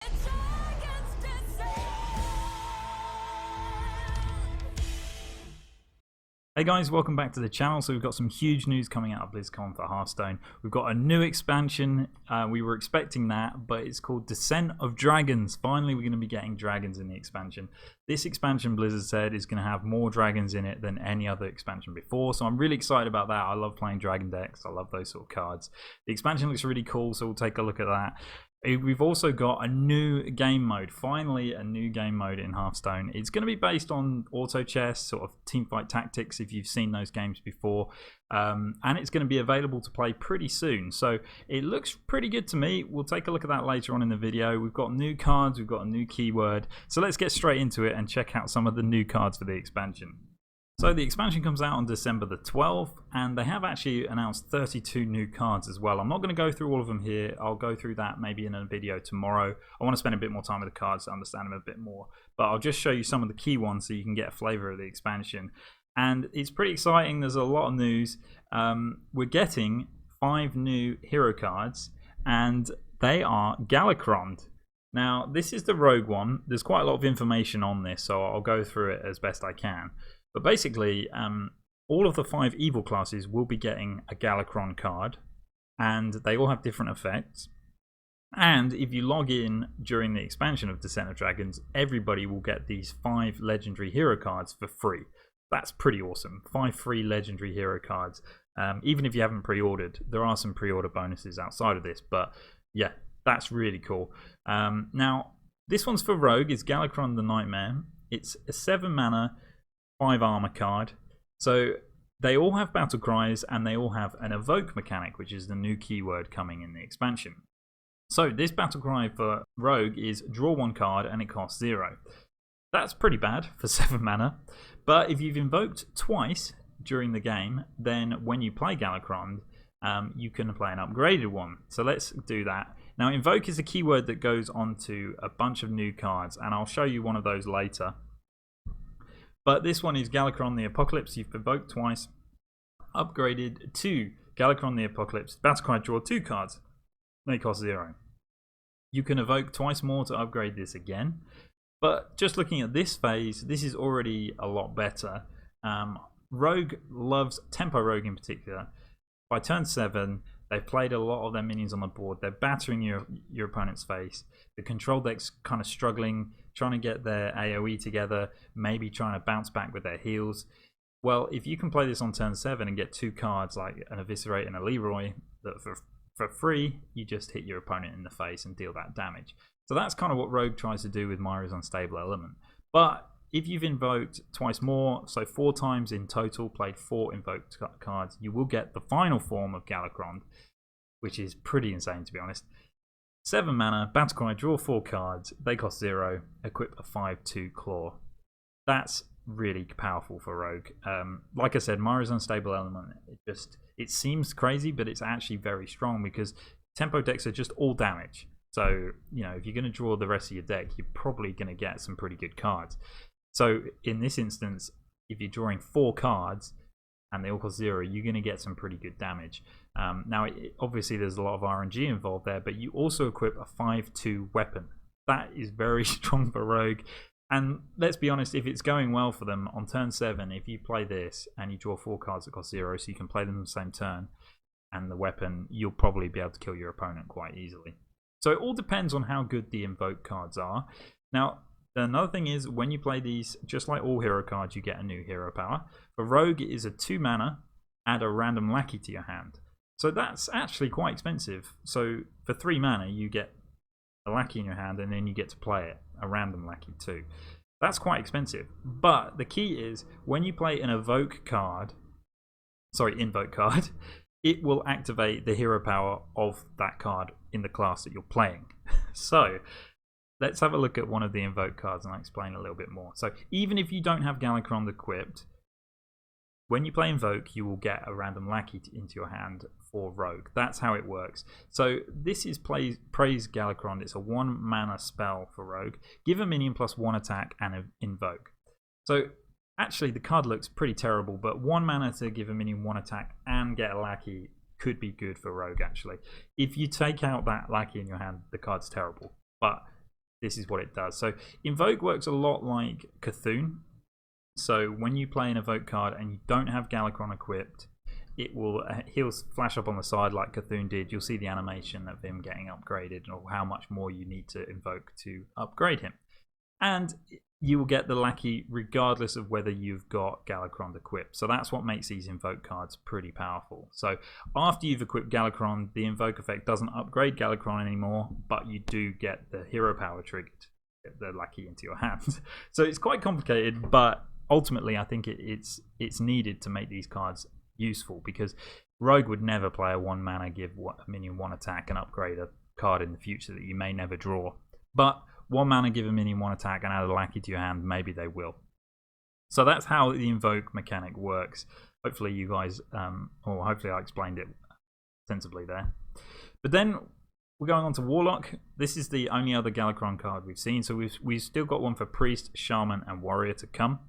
Hey guys, welcome back to the channel. So we've got some huge news coming out of BlizzCon for Hearthstone. We've got a new expansion. We were expecting that, but it's called Descent of Dragons. Finally, we're going to be getting dragons in the expansion. This expansion, Blizzard said, is going to have more dragons in it than any other expansion before. So I'm really excited about that. I love playing dragon decks. I love those sort of cards. The expansion looks really cool, so we'll take a look at that. We've also got a new game mode, finally a new game mode in Hearthstone. It's going to be based on auto chess, sort of teamfight tactics if you've seen those games before. And it's going to be available to play pretty soon. So it looks pretty good to me. We'll take a look at that later on in the video. We've got new cards, we've got a new keyword. So let's get straight into it and check out some of the new cards for the expansion. So the expansion comes out on December the 12th, and they have actually announced 32 new cards as well. I'm not going to go through all of them here. I'll go through that maybe in a video tomorrow. I want to spend a bit more time with the cards to understand them a bit more. But I'll just show you some of the key ones so you can get a flavour of the expansion. And it's pretty exciting. There's a lot of news. We're getting 5 new hero cards, and they are Galakrond. Now, this is the rogue one. There's quite a lot of information on this, so I'll go through it as best I can. But basically, all of the 5 evil classes will be getting a Galakrond card, and they all have different effects. And if you log in during the expansion of Descent of Dragons, everybody will get these 5 legendary hero cards for free. That's pretty awesome. 5 free legendary hero cards. Even if you haven't pre-ordered, there are some pre-order bonuses outside of this, but yeah, that's really cool. Now, this one's for Rogue. It's Galakrond the Nightmare. It's a 7 mana, 5 armor card. So they all have battle cries, and they all have an evoke mechanic, which is the new keyword coming in the expansion. So this battle cry for Rogue is draw 1 card and it costs 0. That's pretty bad for 7 mana. But if you've invoked twice during the game, then when you play Galakrond, you can play an upgraded one. So let's do that. Now, invoke is a keyword that goes onto a bunch of new cards, and I'll show you one of those later. But this one is Galakrond the Apocalypse. You've invoked twice, upgraded to Galakrond the Apocalypse. Battle cry, draw 2 cards. They cost 0. You can evoke twice more to upgrade this again. But just looking at this phase, this is already a lot better. Rogue loves Tempo Rogue in particular. By turn 7, they've played a lot of their minions on the board. They're battering your opponent's face. The control deck's kind of struggling, trying to get their AoE together, maybe trying to bounce back with their heals. Well, if you can play this on turn 7 and get 2 cards like an Eviscerate and a Leroy, that for free, you just hit your opponent in the face and deal that damage. So that's kind of what Rogue tries to do with Myra's Unstable Element. But if you've invoked twice more, so 4 times in total, played 4 invoked cards, you will get the final form of Galakrond, which is pretty insane to be honest. 7 mana, battle cry, draw 4 cards, they cost 0, equip a 5/2 claw. That's really powerful for Rogue. Like I said, Myra's Unstable Element, it seems crazy, but it's actually very strong because tempo decks are just all damage. So, you know, if you're going to draw the rest of your deck, you're probably going to get some pretty good cards. So in this instance, if you're drawing 4 cards and they all cost 0, you're going to get some pretty good damage. Now, obviously there's a lot of RNG involved there, but you also equip a 5/2 weapon. That is very strong for Rogue. And let's be honest, if it's going well for them on turn 7, if you play this and you draw 4 cards that cost 0, so you can play them on the same turn, and the weapon, you'll probably be able to kill your opponent quite easily. So it all depends on how good the invoke cards are. Now, another thing is, when you play these, just like all hero cards, you get a new hero power. For Rogue, it is a 2 mana, add a random lackey to your hand. So that's actually quite expensive. So for 3 mana, you get a lackey in your hand, and then you get to play it, a random lackey too. That's quite expensive. But the key is, when you play an invoke card, it will activate the hero power of that card in the class that you're playing. So let's have a look at one of the invoke cards and I'll explain a little bit more. So even if you don't have Galakrond equipped, when you play invoke, you will get a random lackey into your hand for Rogue. That's how it works. So this is Praise Galakrond. It's a 1 mana spell for Rogue. Give a minion +1 attack and invoke. So actually the card looks pretty terrible, but 1 mana to give a minion 1 attack and get a lackey could be good for Rogue actually. If you take out that lackey in your hand, the card's terrible. But this is what it does. So Invoke works a lot like Cthulhu. So when you play an Evoke card and you don't have Galakron equipped, he'll flash up on the side like Cthulhu did. You'll see the animation of him getting upgraded or how much more you need to invoke to upgrade him. And you will get the lackey regardless of whether you've got Galakron equipped. So that's what makes these invoke cards pretty powerful. So after you've equipped Galakron, the invoke effect doesn't upgrade Galakron anymore, but you do get the hero power triggered, get the lackey into your hand. So it's quite complicated, but ultimately I think it's needed to make these cards useful, because Rogue would never play a 1 mana, give a minion 1 attack and upgrade a card in the future that you may never draw. But 1 mana, give a minion 1 attack and add a lackey to your hand, maybe they will. So that's how the invoke mechanic works. Hopefully you guys, or hopefully I explained it sensibly there. But then we're going on to Warlock. This is the only other Galakron card we've seen. So we've still got one for Priest, Shaman and Warrior to come.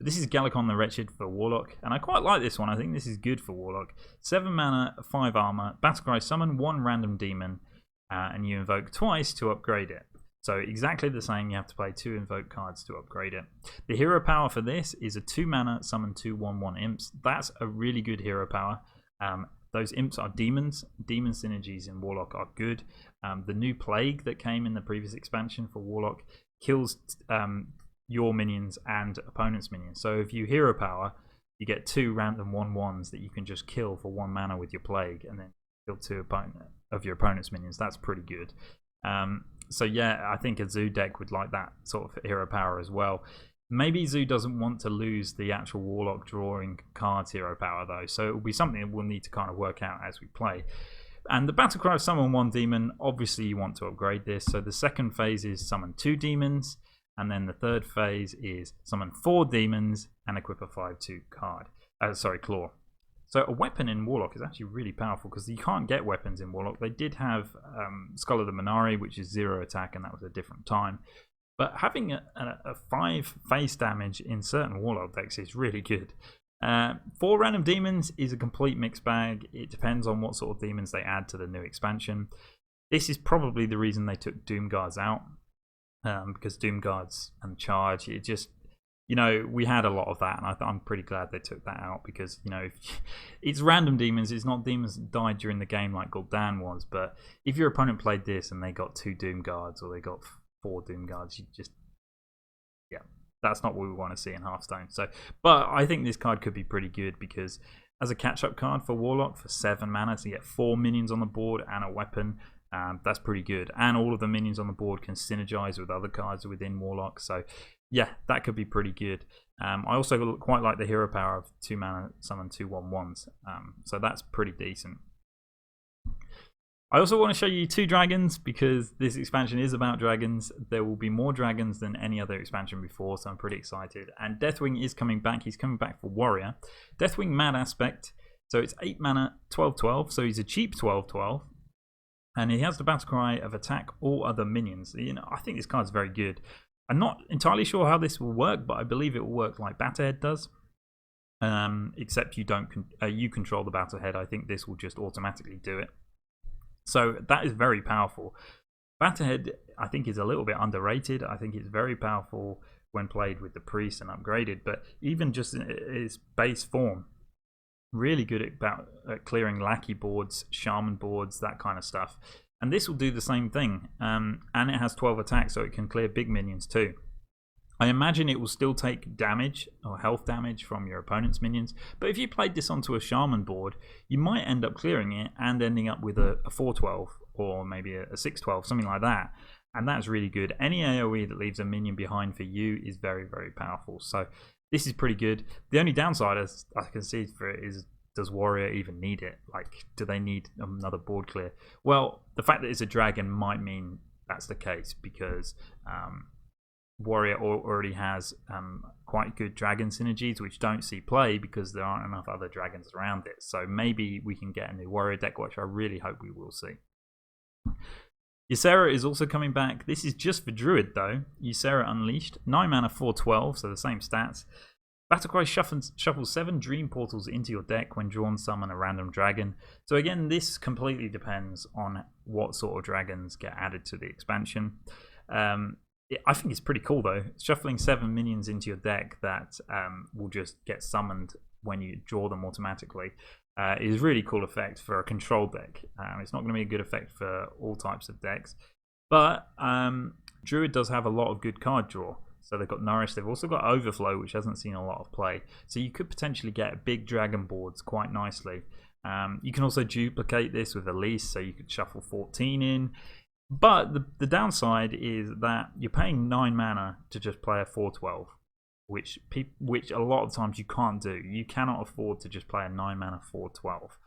This is Galakron the Wretched for Warlock, and I quite like this one. I think this is good for Warlock. 7 mana, 5 armor, Battlecry summon 1 random demon, and you invoke twice to upgrade it. So exactly the same, you have to play 2 invoke cards to upgrade it. The hero power for this is a 2 mana, summon 2 1/1 imps. That's a really good hero power. Those imps are demons. Demon synergies in Warlock are good. The new Plague that came in the previous expansion for Warlock kills your minions and opponent's minions. So if you hero power, you get 2 random 1/1s that you can just kill for 1 mana with your Plague, and then kill 2 of your opponent's minions. That's pretty good. So yeah, I think a Zoo deck would like that sort of hero power as well. Maybe Zoo doesn't want to lose the actual Warlock drawing cards hero power though, so it will be something that we'll need to kind of work out as we play. And the Battlecry summon 1 demon, obviously you want to upgrade this. So the second phase is summon 2 demons, and then the third phase is summon 4 demons and equip a 5/2 card. Claw. So a weapon in Warlock is actually really powerful, because you can't get weapons in Warlock. They did have Skull of the Minari, which is 0 attack, and that was a different time. But having a 5 face damage in certain Warlock decks is really good. 4 random demons is a complete mixed bag. It depends on what sort of demons they add to the new expansion. This is probably the reason they took Doom Guards out. Because Doom Guards and Charge, it just, we had a lot of that, and I'm pretty glad they took that out, because, it's random demons. It's not demons that died during the game like Gul'dan was, but if your opponent played this and they got 2 Doom Guards or they got 4 Doom Guards, that's not what we want to see in Hearthstone. So, but I think this card could be pretty good, because as a catch-up card for Warlock for 7 mana, so you get 4 minions on the board and a weapon. That's pretty good, and all of the minions on the board can synergize with other cards within Warlock, so yeah, that could be pretty good. I also quite like the hero power of 2 mana, summon 2 1/1s, so that's pretty decent. I also want to show you 2 dragons, because this expansion is about dragons. There will be more dragons than any other expansion before, so I'm pretty excited. And Deathwing is coming back. He's coming back for Warrior. Deathwing Mad Aspect, so it's 8 mana, 12/12, so he's a cheap 12/12. And he has the Battlecry of attack all other minions. I think this card's very good. I'm not entirely sure how this will work, but I believe it will work like Batterhead does. Except you don't you control the Battlehead. I think this will just automatically do it. So that is very powerful. Batterhead, I think, is a little bit underrated. I think it's very powerful when played with the Priest and upgraded, but even just in its base form, really good at clearing lackey boards, shaman boards, that kind of stuff. And this will do the same thing. And it has 12 attacks, so it can clear big minions too. I imagine it will still take damage or health damage from your opponent's minions, but if you played this onto a shaman board, you might end up clearing it and ending up with a 4/12 or maybe a 6/12, something like that. And that's really good. Any AoE that leaves a minion behind for you is very, very powerful. So this is pretty good. The only downside as I can see for it is, does Warrior even need it? Like, do they need another board clear? Well, the fact that it's a dragon might mean that's the case, because Warrior already has quite good dragon synergies, which don't see play because there aren't enough other dragons around it. So maybe we can get a new Warrior deck, which I really hope we will see. Ysera is also coming back. This is just for Druid though. Ysera Unleashed, 9 mana, 4/12, so the same stats. Battlecry shuffles 7 Dream Portals into your deck when drawn, summon a random dragon. So again, this completely depends on what sort of dragons get added to the expansion. I think it's pretty cool though. Shuffling 7 minions into your deck that will just get summoned when you draw them automatically is a really cool effect for a control deck. It's not going to be a good effect for all types of decks, but Druid does have a lot of good card draw. So they've got Nourish, they've also got Overflow, which hasn't seen a lot of play. So you could potentially get big dragon boards quite nicely. You can also duplicate this with Elise, so you could shuffle 14 in. But the downside is that you're paying 9 mana to just play a 4/12, which a lot of times you can't do. You cannot afford to just play a 9 mana 4/12.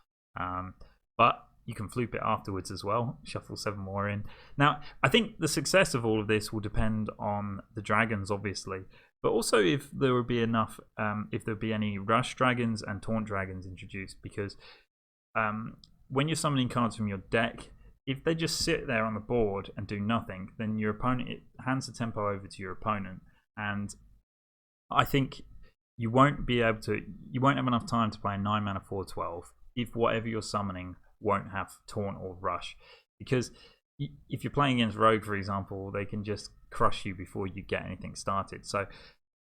But you can floop it afterwards as well, shuffle 7 more in. Now, I think the success of all of this will depend on the dragons, obviously, but also if there would be enough, if there'd be any rush dragons and taunt dragons introduced, because when you're summoning cards from your deck, if they just sit there on the board and do nothing, then your opponent hands the tempo over to your opponent, and I think you won't have enough time to play a 9 mana 4/12 if whatever you're summoning won't have taunt or rush, because if you're playing against Rogue, for example, they can just crush you before you get anything started. So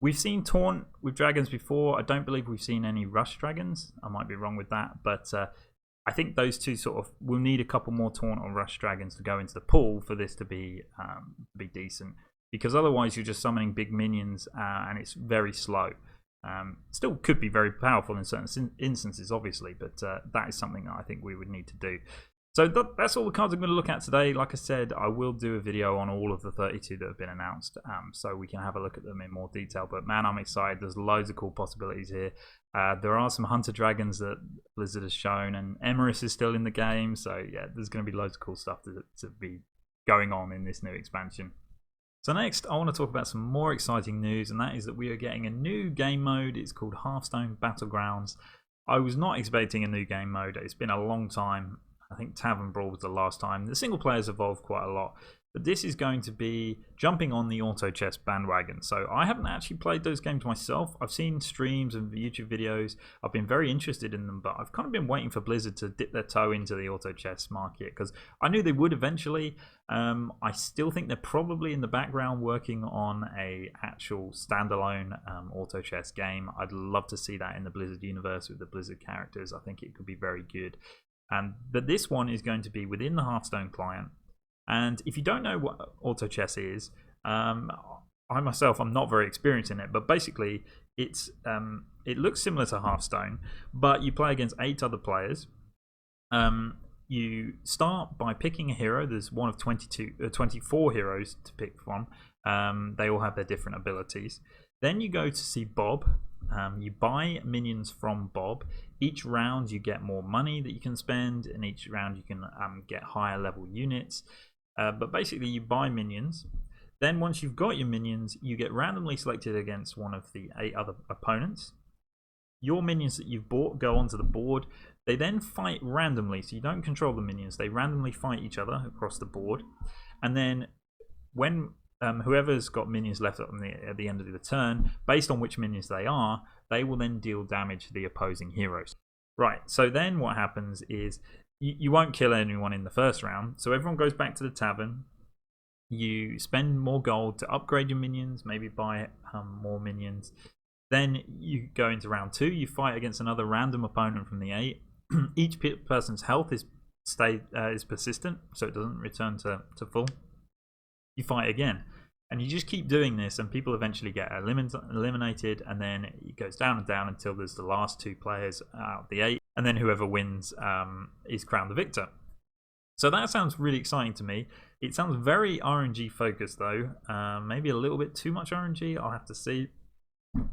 we've seen taunt with dragons before. I don't believe we've seen any rush dragons. I might be wrong with that, but I think those two sort of will need a couple more taunt or rush dragons to go into the pool for this to be decent, because otherwise you're just summoning big minions and it's very slow. Still could be very powerful in certain instances, obviously, but that is something that I think we would need to do. So that's all the cards I'm going to look at today. Like I said, I will do a video on all of the 32 that have been announced, so we can have a look at them in more detail. But man, I'm excited. There's loads of cool possibilities here. There are some Hunter Dragons that Blizzard has shown, and Emerus is still in the game. So yeah, there's going to be loads of cool stuff to be going on in this new expansion. So next, I want to talk about some more exciting news, and that is that we are getting a new game mode. It's called Hearthstone Battlegrounds. I was not expecting a new game mode. It's been a long time. I think Tavern Brawl was the last time. The single players evolved quite a lot, but this is going to be jumping on the auto chess bandwagon. So I haven't actually played those games myself. I've seen streams and YouTube videos. I've been very interested in them, but I've kind of been waiting for Blizzard to dip their toe into the auto chess market, because I knew they would eventually. I still think they're probably in the background working on a actual standalone auto chess game. I'd love to see that in the Blizzard universe with the Blizzard characters. I think it could be very good. But this one is going to be within the Hearthstone client. And if you don't know what auto chess is, I myself, I'm not very experienced in it, but basically it looks similar to Hearthstone, but you play against 8 other players. You start by picking a hero. There's one of 24 heroes to pick from. They all have their different abilities. Then you go to see Bob. You buy minions from Bob. Each round you get more money that you can spend, and each round you can get higher level units. But basically you buy minions. Then once you've got your minions, you get randomly selected against one of the 8 other opponents. Your minions that you've bought go onto the board. They then fight randomly, so you don't control the minions. They randomly fight each other across the board. And then when whoever's got minions left at the end of the turn, based on which minions they are, they will then deal damage to the opposing heroes. Right, so then what happens is you won't kill anyone in the first round, so everyone goes back to the tavern. You spend more gold to upgrade your minions, maybe buy more minions. Then you go into round 2, you fight against another random opponent from the 8. Each person's health is persistent, so it doesn't return to full. You fight again, and you just keep doing this, and people eventually get eliminated, and then it goes down and down until there's the last 2 players out of the 8, and then whoever wins is crowned the victor. So that sounds really exciting to me. It sounds very RNG focused though, maybe a little bit too much RNG, I'll have to see.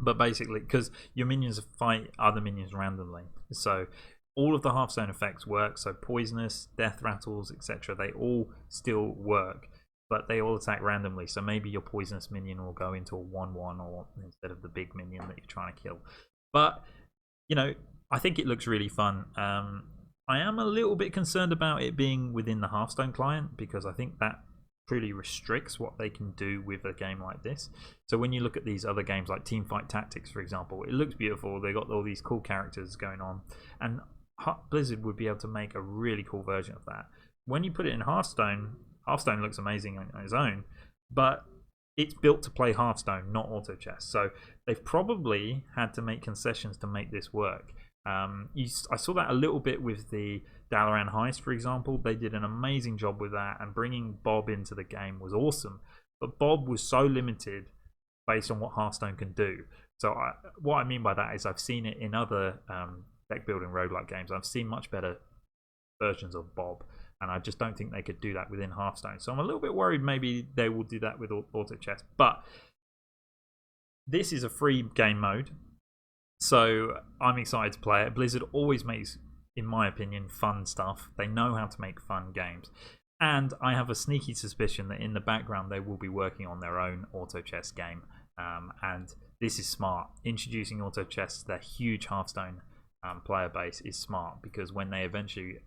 But basically, because your minions fight other minions randomly, so all of the Hearthstone effects work. So poisonous, death rattles, etc., they all still work, but they all attack randomly. So maybe your poisonous minion will go into a 1/1 or instead of the big minion that you're trying to kill. But you know, I think it looks really fun. I am a little bit concerned about it being within the Hearthstone client, because I think that truly restricts what they can do with a game like this. So when you look at these other games like Teamfight Tactics, for example, it looks beautiful. They got all these cool characters going on, and Blizzard would be able to make a really cool version of that. When you put it in Hearthstone, Hearthstone looks amazing on its own, but it's built to play Hearthstone, not auto chess. So they've probably had to make concessions to make this work. I saw that a little bit with the Dalaran Heist, for example. They did an amazing job with that, and bringing Bob into the game was awesome. But Bob was so limited based on what Hearthstone can do. So what I mean by that is I've seen it in other deck building roguelike games. I've seen much better versions of Bob, and I just don't think they could do that within Hearthstone. So I'm a little bit worried maybe they will do that with auto chess. But this is a free game mode, so I'm excited to play it. Blizzard always makes, in my opinion, fun stuff. They know how to make fun games. And I have a sneaky suspicion that in the background they will be working on their own auto chess game. And this is smart. Introducing auto chess to their huge Hearthstone player base is smart, because when they eventually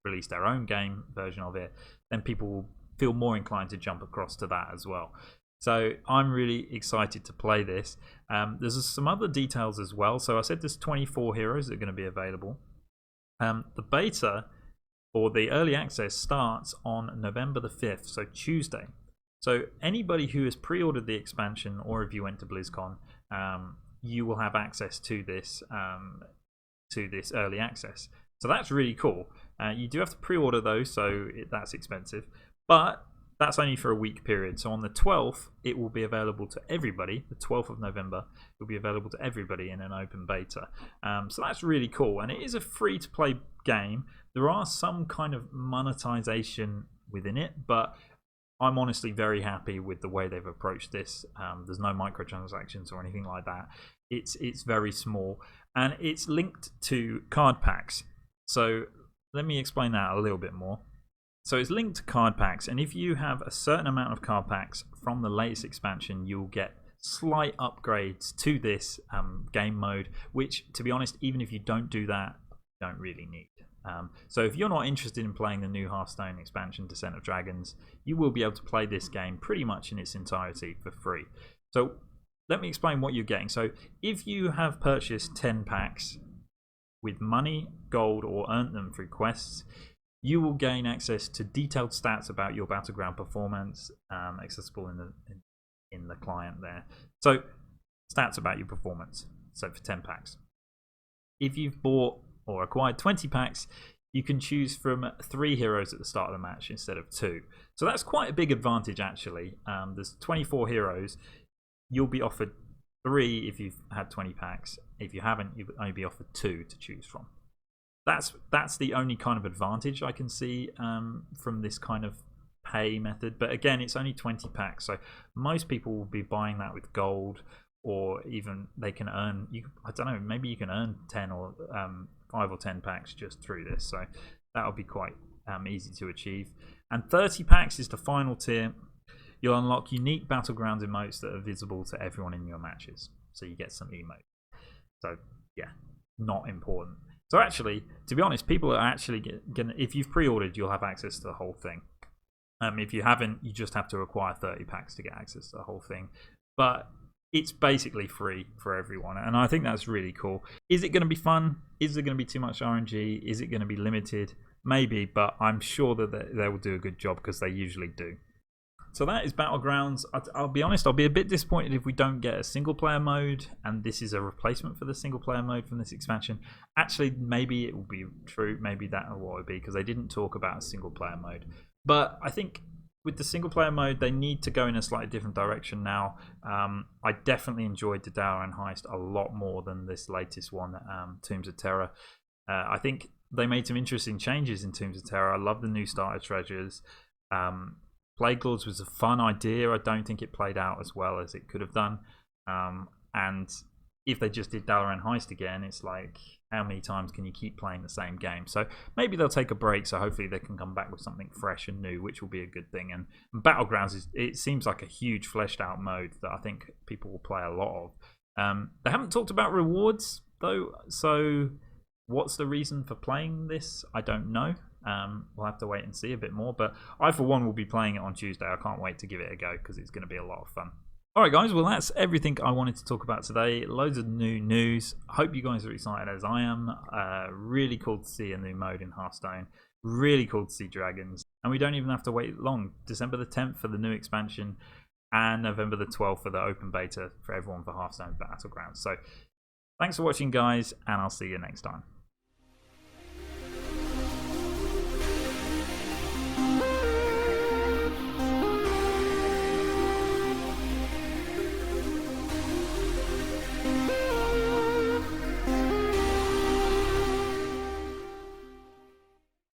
release their own game version of it, then people will feel more inclined to jump across to that as well. So I'm really excited to play this. There's some other details as well. So I said there's 24 heroes that are going to be available. The beta, or the early access, starts on November the 5th, so Tuesday. So anybody who has pre-ordered the expansion, or if you went to BlizzCon, you will have access to this early access. So that's really cool. You do have to pre-order though, so that's expensive. But that's only for a week period. So on the 12th, it will be available to everybody. The 12th of November, it will be available to everybody in an open beta. So that's really cool. And it is a free-to-play game. There are some kind of monetization within it, but I'm honestly very happy with the way they've approached this. There's no microtransactions or anything like that. It's very small, and it's linked to card packs. So let me explain that a little bit more. So it's linked to card packs, and if you have a certain amount of card packs from the latest expansion, you'll get slight upgrades to this game mode, which, to be honest, even if you don't do that, you don't really need. So if you're not interested in playing the new Hearthstone expansion, Descent of Dragons, you will be able to play this game pretty much in its entirety for free. So let me explain what you're getting. So if you have purchased 10 packs with money, gold, or earned them through quests, you will gain access to detailed stats about your battleground performance, accessible in the client there. So stats about your performance. So for 10 packs. If you've bought or acquired 20 packs, you can choose from 3 heroes at the start of the match instead of 2. So that's quite a big advantage, actually. There's 24 heroes. You'll be offered 3 if you've had 20 packs. If you haven't, you'll only be offered 2 to choose from. That's the only kind of advantage I can see from this kind of pay method. But again, it's only 20 packs, so most people will be buying that with gold, or even they can earn. I don't know. Maybe you can earn 10 or 5 or 10 packs just through this. So that'll be quite easy to achieve. And 30 packs is the final tier. You'll unlock unique Battlegrounds emotes that are visible to everyone in your matches. So you get some emotes. So yeah, not important. So actually, to be honest, people are actually going to, if you've pre-ordered, you'll have access to the whole thing. If you haven't, you just have to acquire 30 packs to get access to the whole thing. But it's basically free for everyone, and I think that's really cool. Is it going to be fun? Is there going to be too much RNG? Is it going to be limited? Maybe, but I'm sure that they will do a good job, because they usually do. So that is Battlegrounds. I'll be honest, I'll be a bit disappointed if we don't get a single player mode, and this is a replacement for the single player mode from this expansion. Actually, maybe it will be true. Maybe that will what it will be, because they didn't talk about a single player mode. But I think with the single player mode, they need to go in a slightly different direction now. I definitely enjoyed the Dalaran Heist a lot more than this latest one, Tombs of Terror. I think they made some interesting changes in Tombs of Terror. I love the new starter treasures. Plague Lords was a fun idea. I don't think it played out as well as it could have done. And if they just did Dalaran Heist again, it's like, how many times can you keep playing the same game? So maybe they'll take a break, so hopefully they can come back with something fresh and new, which will be a good thing. And Battlegrounds, it seems like a huge fleshed out mode that I think people will play a lot of. They haven't talked about rewards though, so what's the reason for playing this? I don't know. We'll have to wait and see a bit more, but I for one will be playing it on Tuesday. I can't wait to give it a go, because it's going to be a lot of fun. Alright guys, well that's everything I wanted to talk about today. Loads of new news. Hope you guys are excited as I am. Really cool to see a new mode in Hearthstone. Really cool to see dragons. And we don't even have to wait long. December the 10th for the new expansion, and November the 12th for the open beta for everyone for Hearthstone Battlegrounds. So thanks for watching, guys, and I'll see you next time.